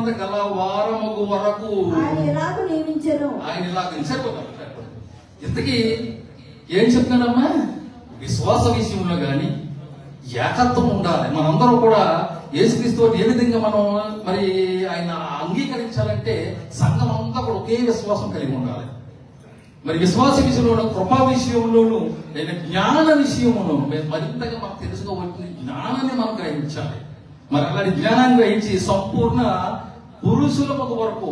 సంపూర్ణత గల వారము వరకు ఆయన ఇలాగ నియమించెను. ఇంతకీ ఏం చెప్తున్నాడమ్మా? విశ్వాస విషయంలో గాని ఏకత్వం ఉండాలి. మనందరం కూడా యేసుక్రీస్తు ఏ విధంగా మనం మరి ఆయన అంగీకరించాలంటే సంఘం అంతా కూడా ఒకే విశ్వాసం కలిగి ఉండాలి. మరి విశ్వాస విషయంలోను, కృపా విషయంలోను, లేదా జ్ఞాన విషయంలోను మరింతగా మనం తెలుసుకోవాల్సిన జ్ఞానాన్ని మనం గ్రహించాలి. మరి అలాంటి జ్ఞానాన్ని గ్రహించి సంపూర్ణ పురుషుల వరకు,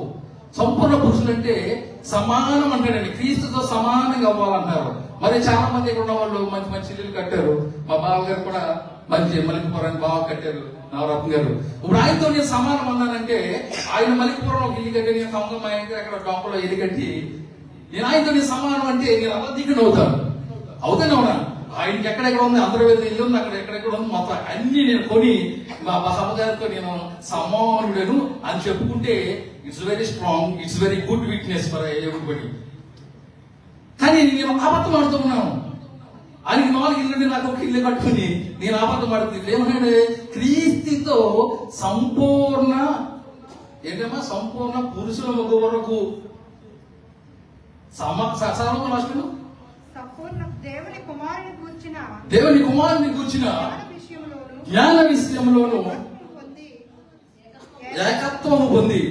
సంపూర్ణ పురుషులు అంటే సమానం అంటారండి, క్రీస్తుతో సమానంగా అవ్వాలంటారు. మరి చాలా మంది ఇక్కడ ఉన్న వాళ్ళు మంచి మంచి ఇల్లు కట్టారు. మా బావగారు కూడా మంచి మలికిపురాన్ని బాగా కట్టారు, నవరత్న గారు. ఇప్పుడు ఆయనతో నేను సమానం అన్నానంటే, ఆయన మలికిపురం ఒక ఇల్లు కట్టి, నేను కమలం మా ఇంటి అక్కడ డొంకలో ఇల్లు కట్టి నేను ఆయనతో నేను సమానం అంటే నేను అలా దిగుడు అవుతాను. అవుతానే ఉన్నా. ఆయనకి ఎక్కడెక్కడ ఉంది, అందరి మీద ఇల్లు ఉంది, అక్కడ ఎక్కడెక్కడ ఉంది, మొత్తం అన్ని నేను కొని మా బావగారితో నేను సమానుడను అని చెప్పుకుంటే it's very strong, it's very good witness for everybody. కానీ నేను అబద్ధం ఆడుతున్నాను. ఆయనకి 4 ఇల్లు, నాకు ఒక ఇల్లు కట్టుకుని నేను అబద్ధం ఆడుతుంది. ఏమన్నాడు? క్రీస్తుతో సంపూర్ణ ఏంటమ్మా? సంపూర్ణ పురుషుల వరకు దేవుని కుమారుని గూర్చిన జ్ఞాన విషయంలోను ఏకత్వము పొంది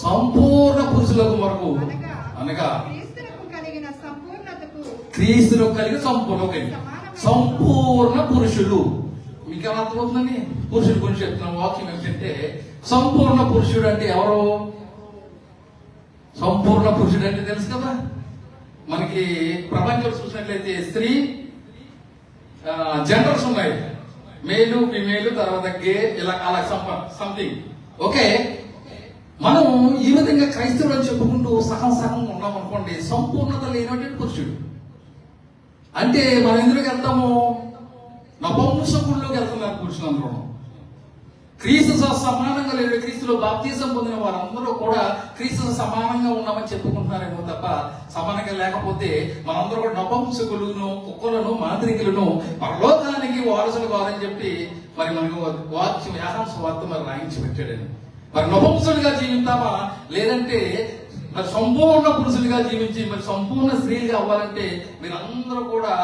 సంపూర్ణ పురుషులకు వరకు, అనగా క్రీస్తులకు కలిగిన సంపూర్ణ పురుషులు. మీకు ఏమైనా అర్థమవుతుందండి? పురుషుడు గురించి చెప్తున్న వాక్యం ఏంటంటే, సంపూర్ణ పురుషుడు అంటే ఎవరు? సంపూర్ణ పురుషుడు అంటే తెలుసు కదా మనకి. ప్రపంచంలో చూసినట్లయితే స్త్రీ జెండర్స్ ఉన్నాయి, మేలు, ఫిమేలు, తర్వాత గే, ఇలా అలా సంథింగ్. ఓకే, మనం ఈ విధంగా క్రైస్తవులు అని చెప్పుకుంటూ సగం సగం ఉన్నాం అనుకోండి, సంపూర్ణత లేనటువంటి పురుషుడు. అంటే మనం ఎందులోకి వెళ్తాము? నపుంసకుల్లోకి వెళ్తున్నారు పురుషులందరూ. క్రీస్తుతో సమానంగా లేదు. క్రీస్తులో బాప్తిజం పొందిన వారందరూ కూడా క్రీస్తుతో సమానంగా ఉన్నామని చెప్పుకుంటున్నారేమో తప్ప, సమానంగా లేకపోతే మనందరూ కూడా నపుంసకులను, కుక్కలను, మాంత్రికులను, పరలోకానికి వారసులు కావాలని చెప్పి మరి మనకు వాక్యం యాహాంస వార్త మరి రాయించి పెట్టాడని. మరి నపుంసకులుగా జీవిస్తామా, లేదంటే మరి సంపూర్ణ పురుషులుగా జీవించి మరి సంపూర్ణ స్త్రీలుగా అవ్వాలంటే మీరందరూ కూడా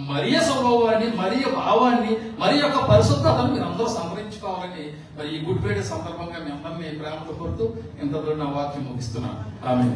మరియ స్వభావాన్ని, మరియ భావాన్ని, మరి యొక్క పరిశుద్ధతను మీరు అందరూ సంతరించుకోవాలని మరి ఈ గుడ్ ఫ్రైడే సందర్భంగా మీ అందరినీ ప్రేమతో కోరుతూ ఇంతలో నా వాక్యం ముగిస్తున్నాను. ఆమేన్.